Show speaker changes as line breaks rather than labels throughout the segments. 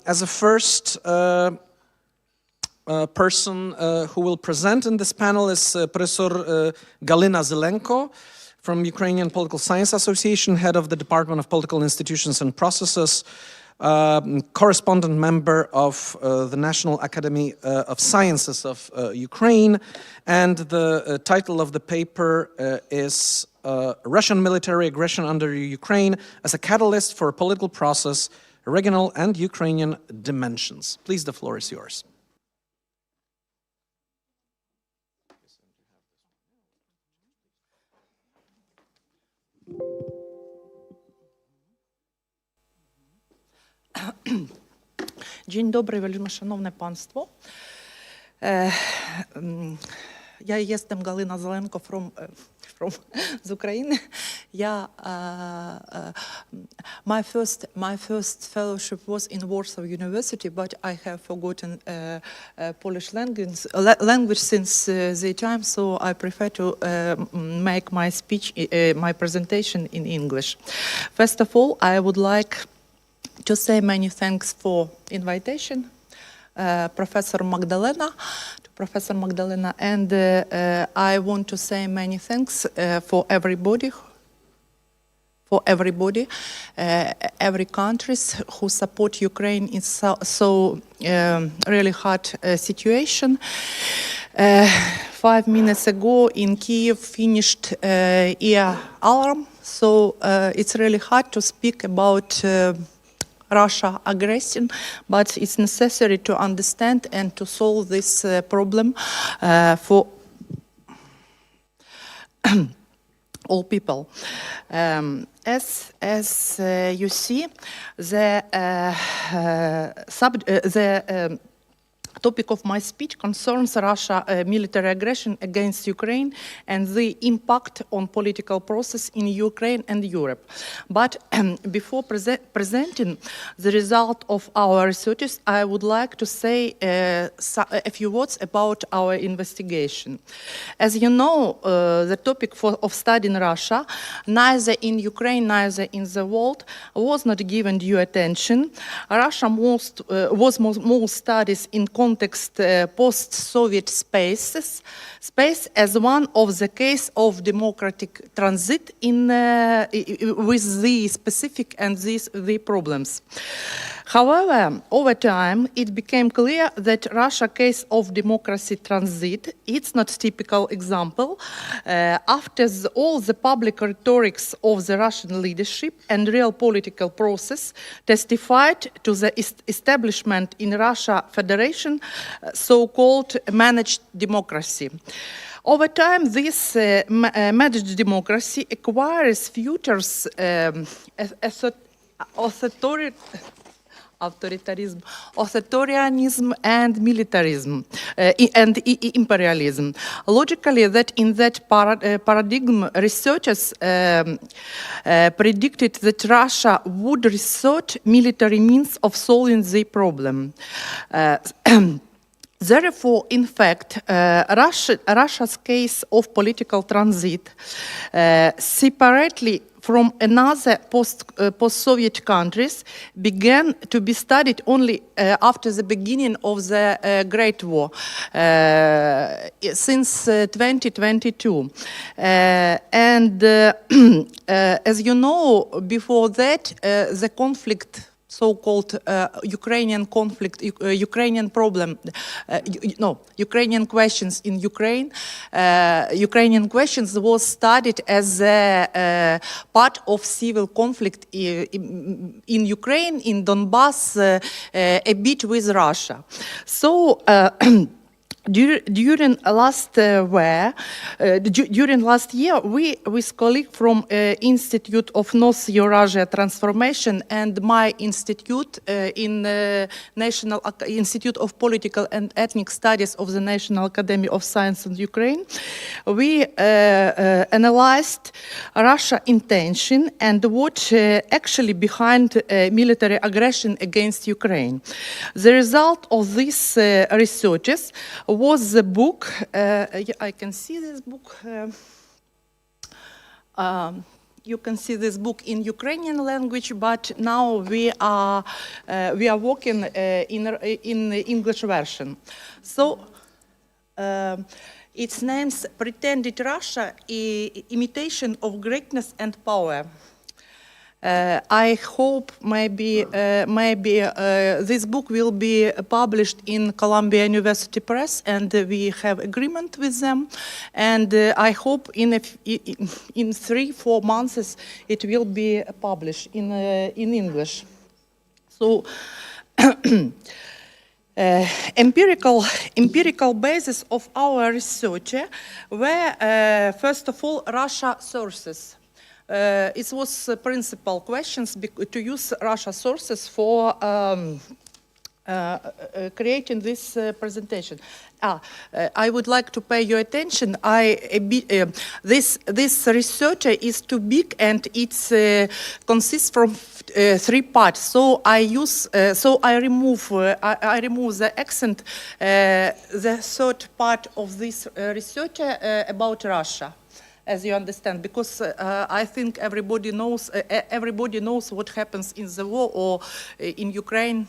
As a first person who will present in this panel is Professor Galyna Zelenko from Ukrainian Political Science Association, head of the Department of Political Institutions and Processes, correspondent member of the National Academy of Sciences of Ukraine, and the title of the paper is Russian Military Aggression under Ukraine as a Catalyst for a Political Process, Regional and Ukrainian Dimensions. Please, the floor is yours.
Dzień dobry, вельмишановне панство. Я jestem Galyna Zelenko from z Ukraine. My first fellowship was in Warsaw University, but I have forgotten Polish language since the time, so I prefer to make my speech, my presentation in English. First of all, I would like to say many thanks for invitation, Professor Magdalena, and I want to say many thanks for everybody, every countries who support Ukraine in so really hard situation. 5 minutes ago in Kiev finished air alarm, so it's really hard to speak about Russia aggression, but it's necessary to understand and to solve this problem for all people. As you see, the topic of my speech concerns Russia military aggression against Ukraine and the impact on political process in Ukraine and Europe. But before presenting the result of our researches, I would like to say a few words about our investigation. As you know, the topic of studying Russia, neither in Ukraine, neither in the world, was not given due attention. Russia was most studies in context post-Soviet space as one of the case of democratic transit with the specific and the problems. However, over time, it became clear that Russia case of democracy transit, it's not typical example. After all the public rhetorics of the Russian leadership and real political process testified to the establishment in Russia Federation, so-called managed democracy. Over time, this managed democracy acquires features authoritarianism and militarism and imperialism. Logically, that in that paradigm, researchers predicted that Russia would resort military means of solving the problem. Therefore, in fact, Russia's case of political transit separately from another post-Soviet countries began to be studied only after the beginning of the Great War, since 2022. As you know, before that, the conflict, so-called Ukrainian conflict, Ukrainian problem, Ukrainian questions in Ukraine. Ukrainian questions was studied as a part of civil conflict in Ukraine, in Donbass, a bit with Russia. So, during last year, we with colleague from Institute of North Eurasia Transformation and my institute in National Institute of Political and Ethnic Studies of the National Academy of Science in Ukraine, we analyzed Russia intention and what actually behind military aggression against Ukraine. The result of these researches was the book, I can see this book, you can see this book in Ukrainian language, but now we are working in the English version. So its name's Pretended Russia, Imitation of Greatness and Power. I hope maybe this book will be published in Columbia University Press, and we have agreement with them. And I hope in 3-4 months it will be published in English. So. Empirical basis of our research were, first of all, Russia sources. It was principal questions to use Russia sources for creating this presentation. I would like to pay your attention. This research is too big and it consists from 3 parts. So I remove the accent, the third part of this research about Russia, as you understand, because I think everybody knows what happens in the war or in Ukraine.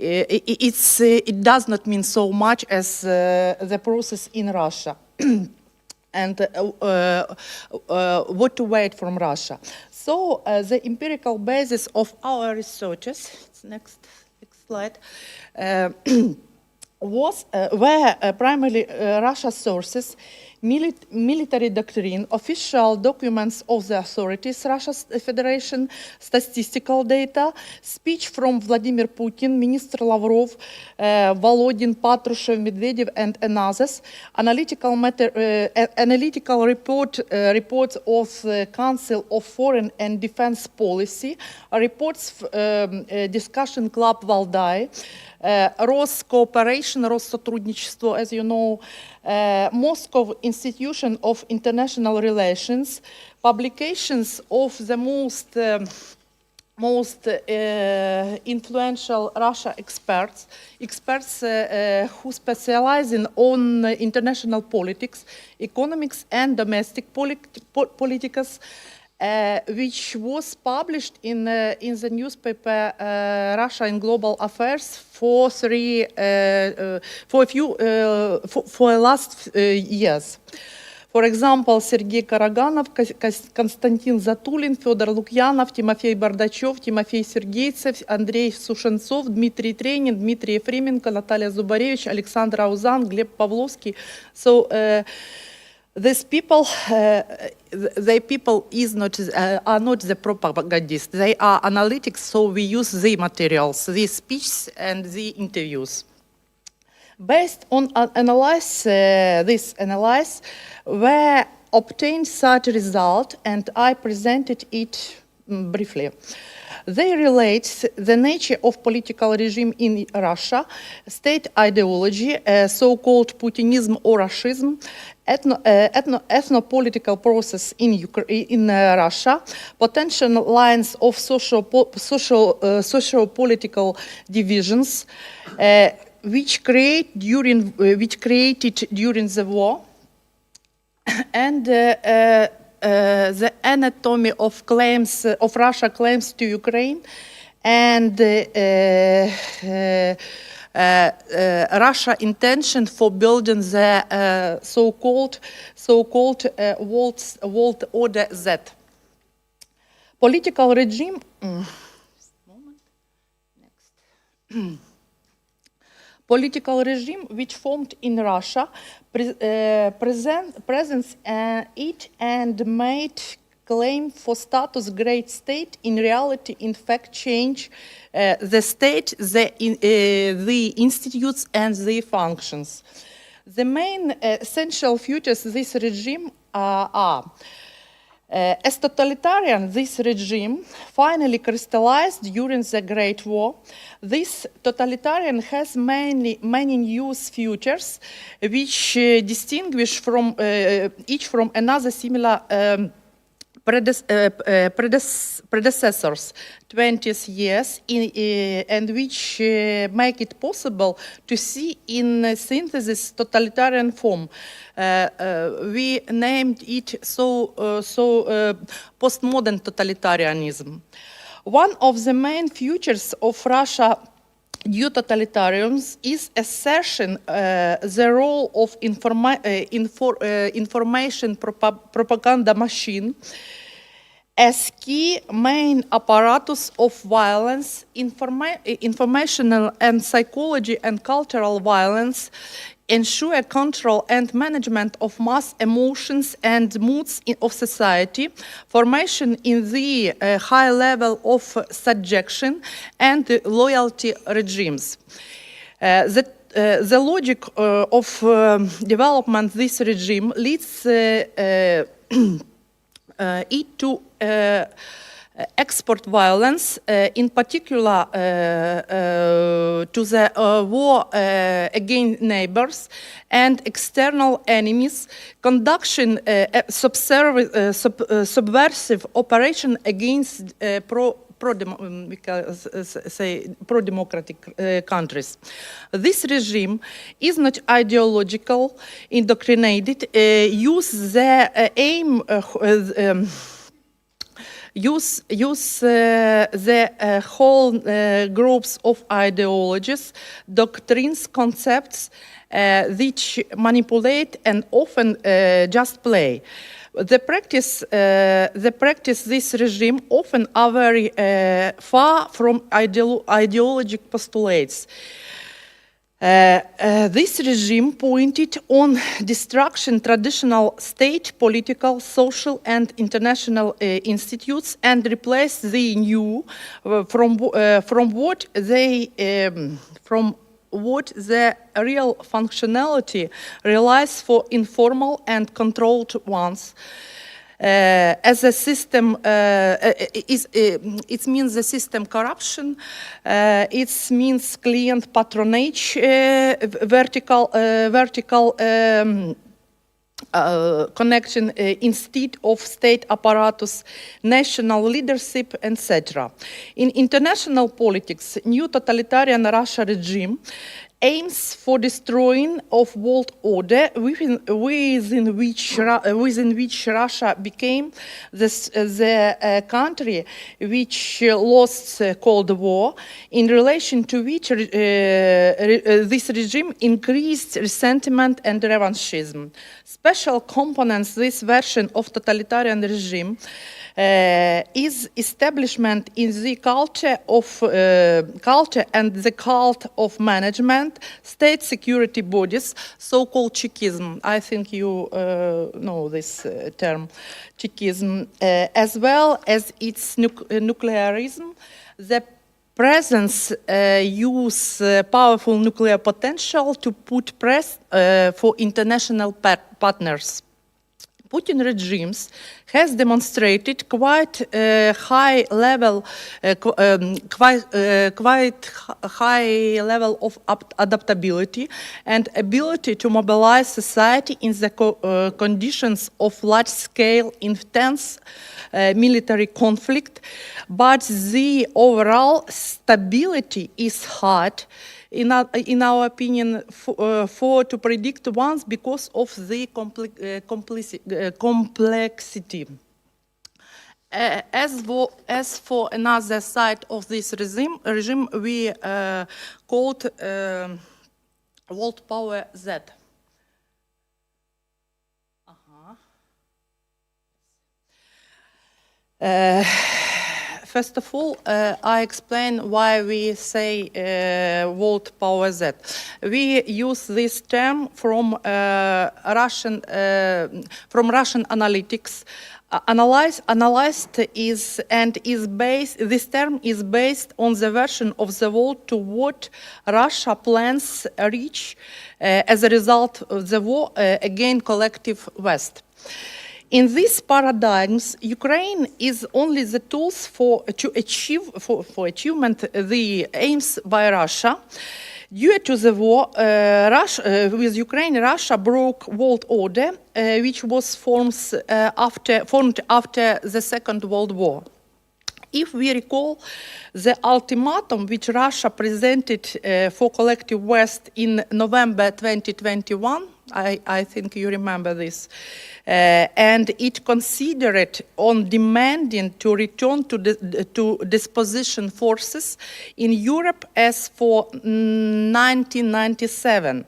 It does not mean so much as the process in Russia and what to wait from Russia. So the empirical basis of our researches, next slide, were primarily Russia sources, military doctrine, official documents of the authorities, Russia Federation, statistical data, speech from Vladimir Putin, Minister Lavrov, Volodin, Patrushev, Medvedev, and others, analytical reports of Council of Foreign and Defense Policy, reports discussion club Valdai, Ros cooperation, Ros сотрудничество, as you know, Moscow Institution of International Relations, publications of the most influential Russia experts who specialize on international politics, economics, and domestic politics, which was published in the newspaper Russia in Global Affairs for last years. For example, Sergei Karaganov, Konstantin Zatulin, Fedor Lukyanov, Timofey Bardachov, Timofey Sergeytsev, Andrei Sushentsov, Dmitry Trenin, Dmitry Efremenko, Natalia Zubarevich, Alexander Auzan, Gleb Pavlovsky. So these people, are not the propagandists. They are analytics, so we use the materials, the speeches and the interviews. Based on this analysis, we obtained such a result, and I presented it briefly. They relate the nature of political regime in Russia, state ideology, so-called Putinism or Rushism, ethno-political process in Russia, potential lines of socio-political divisions, which created during the war, and the anatomy of claims of Russia claims to Ukraine, and Russia intention for building the so-called World Order Z. Political regime. Political regime which formed in Russia presents it and made claim for status great state. In reality, in fact, change the state, the institutes and the functions. The main essential features of this regime are as totalitarian, this regime finally crystallized during the Great War. This totalitarian has many new features which distinguish from each from another similar predecessors 20 years and which make it possible to see in synthesis totalitarian form. We named it postmodern totalitarianism. One of the main features of Russia due totalitarianism is assertion the role of information propaganda machine as key main apparatus of violence, informational and psychology and cultural violence, ensure control and management of mass emotions and moods of society, formation in the high level of subjection and loyalty regimes. The logic of development this regime leads it to export violence, in particular to the war against neighbors and external enemies, conduction subversive operation against pro-democratic countries. This regime is not ideological, indoctrinated, use the whole groups of ideologies, doctrines, concepts, which manipulate and often just play. The practice this regime often are very far from ideological postulates. This regime pointed on destruction traditional state, political, social, and international institutes and replaced the new from what the real functionality relies for informal and controlled ones. As a system, it means the system corruption, it means client patronage, vertical connection instead of state apparatus, national leadership, etc. In international politics, new totalitarian Russia regime aims for destroying of world order within which Russia became the country which lost Cold War, in relation to which this regime increased resentment and revanchism. Special components this version of totalitarian regime is establishment in the culture and the cult of management, state security bodies, so-called Chekism. I think you know this term, Chekism, as well as its nuclearism, the presence use powerful nuclear potential to put press for international partners. Putin regimes has demonstrated quite high level of adaptability and ability to mobilize society in the conditions of large-scale, intense military conflict, but the overall stability is hard, in our opinion, to predict once because of the complexity. As for another side of this regime we called World Power Z. First of all, I explain why we say World Power Z. We use this term from Russian analytics. This term is based on the version of the world to what Russia plans reach as a result of the war against collective West. In these paradigms, Ukraine is only the tools for achievement the aims by Russia. Due to the war with Ukraine, Russia broke world order, which was formed after the Second World War. If we recall the ultimatum which Russia presented for collective West in November 2021, I think you remember this, and it considered on demanding to return to disposition forces in Europe as for 1997.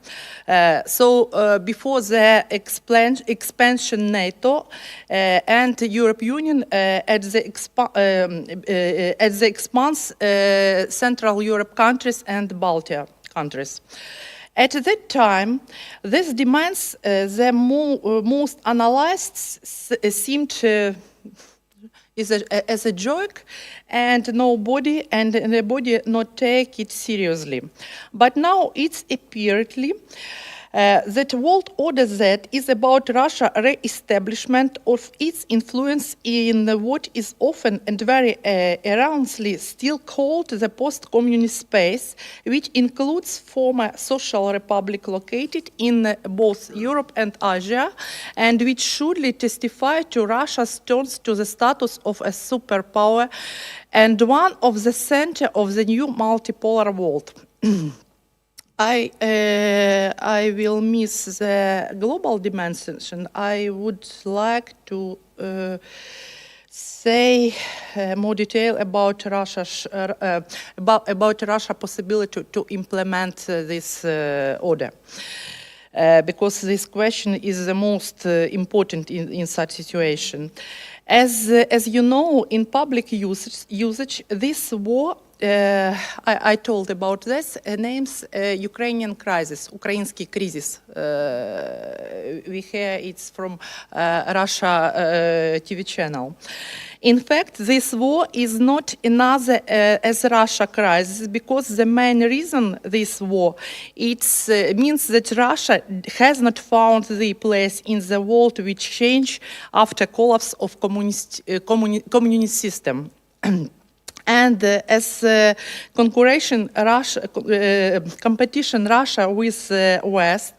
Before the expansion NATO and the European Union at the expanse Central Europe countries and Baltic countries. At that time, these demands, the most analysts seemed as a joke, and nobody not take it seriously. But now it's apparently that World Order Z is about Russia re-establishment of its influence in what is often and very erroneously still called the post-communist space, which includes former social republics located in both Europe and Asia, and which surely testify to Russia's turn to the status of a superpower and one of the center of the new multipolar world. I will miss the global dimension. I would like to say more detail about Russia's possibility to implement this order. Because this question is the most important in such situation. As you know, in public usage this war, I told about this, names Ukrainian crisis, Ukrainский кризис. We hear it's from Russia TV channel. In fact, this war is not another as Russia crisis, because the main reason this war, it means that Russia has not found the place in the world which changed after collapse of communist system. And as competition Russia with West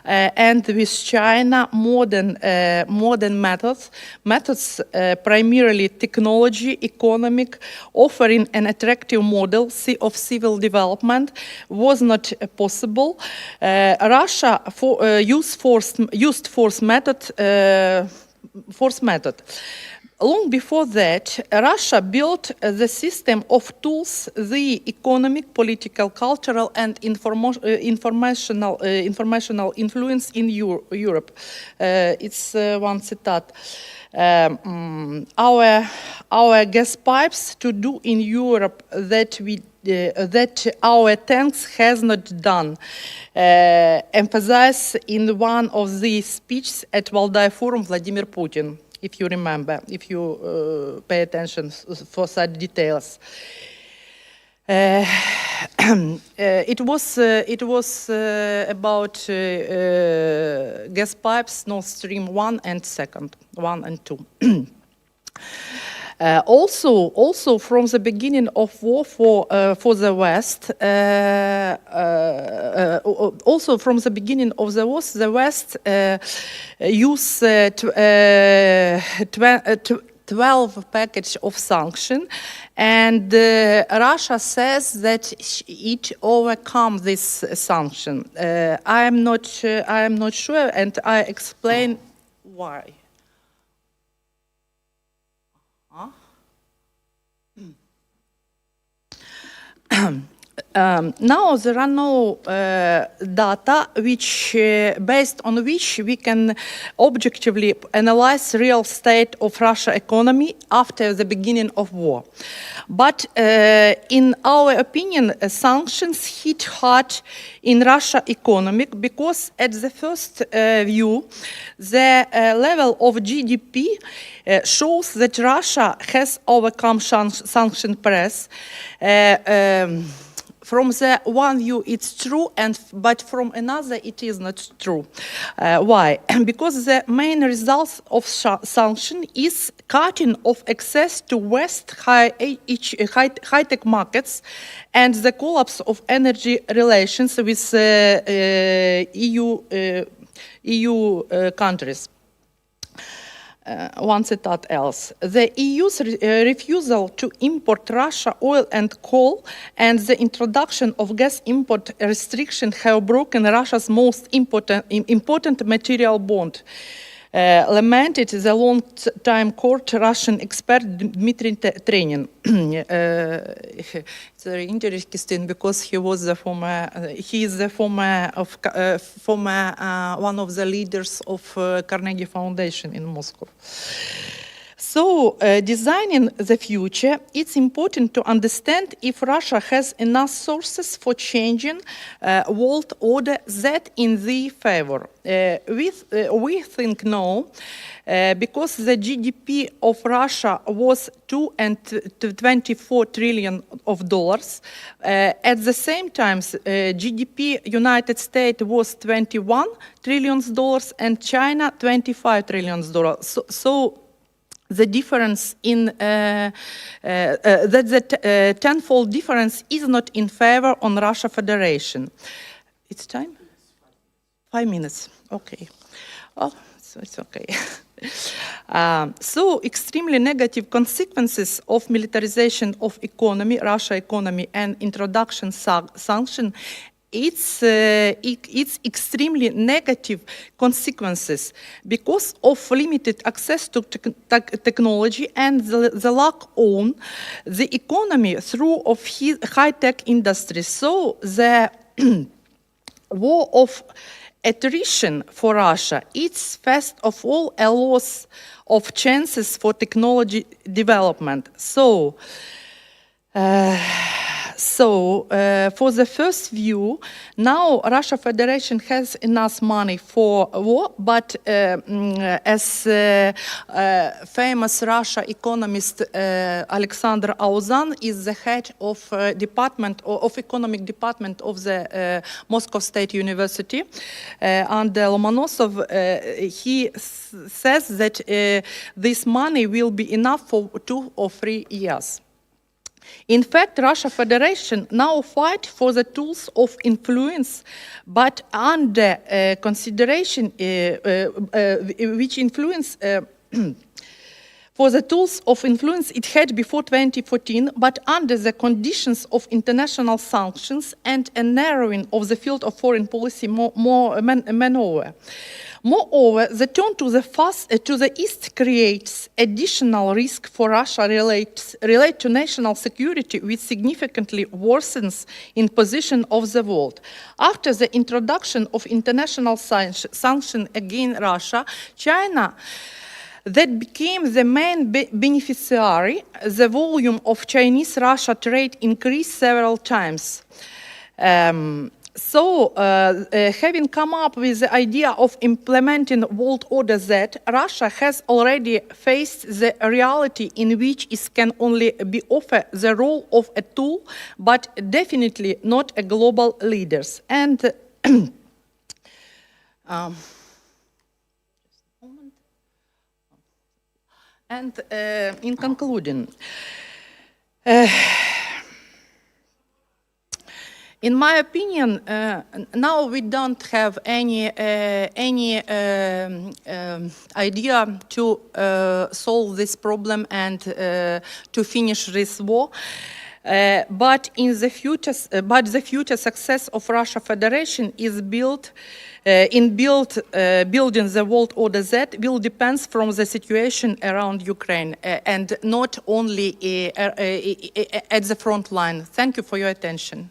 and with China, modern methods primarily technology, economic, offering an attractive model of civil development was not possible. Russia used force method. Long before that, Russia built the system of tools, the economic, political, cultural, and informational influence in Europe. It's one citat. Our gas pipes to do in Europe that our tanks has not done. Emphasized in one of the speeches at Valdai Forum Vladimir Putin. If you remember, if you pay attention for such details. It was about gas pipes, Nord Stream 1 and 2. Also from the beginning of war for the West, also from the beginning of the war, the West used 12 package of sanction, and Russia says that it overcome this sanction. I am not sure, and I explain why. Now there are no data based on which we can objectively analyze real state of Russia economy after the beginning of war. But in our opinion, sanctions hit hard in Russia economic because at the first view, the level of GDP shows that Russia has overcome sanction press. from the one view it's true, but from another it is not true. Why? Because the main results of sanction is cutting of access to West high-tech markets and the collapse of energy relations with EU countries. One citate else. The EU's refusal to import Russia oil and coal and the introduction of gas import restriction have broken Russia's most important material bond. Lamented the long-time court Russian expert Dmitry Trenin. It's very interesting because he is the former one of the leaders of Carnegie Foundation in Moscow. So, designing the future, it's important to understand if Russia has enough sources for changing world order that in the favor. We think no, because the GDP of Russia was $2.24 trillion. At the same time, GDP United States was $21 trillion and China $25 trillion. So the difference in that the tenfold difference is not in favor on Russia Federation. It's time? 5 minutes. Okay. Oh, so it's okay. So extremely negative consequences of militarization of economy, Russia economy, and introduction sanction. It's extremely negative consequences because of limited access to technology and the lack on the economy through of high-tech industry. So the war of attrition for Russia, it's first of all a loss of chances for technology development. So for the first view, now Russia Federation has enough money for war, but as famous Russia economist Alexander Auzan is the head of economic department of the Moscow State University, under Lomonosov, he says that this money will be enough for 2 or 3 years. In fact, Russia Federation now fight for the tools of influence, but under consideration, which influence, for the tools of influence it had before 2014, but under the conditions of international sanctions and a narrowing of the field of foreign policy maneuver. Moreover, the turn to the east creates additional risk for Russia relate to national security, which significantly worsens in position of the world. After the introduction of international sanction against Russia, China that became the main beneficiary, the volume of Chinese-Russia trade increased several times. So, having come up with the idea of implementing World Order Z, Russia has already faced the reality in which it can only be offered the role of a tool, but definitely not a global leader. And in concluding, in my opinion, now we don't have any idea to solve this problem and to finish this war. But the future success of Russia Federation is built building the World Order Z will depend from the situation around Ukraine and not only at the front line. Thank you for your attention.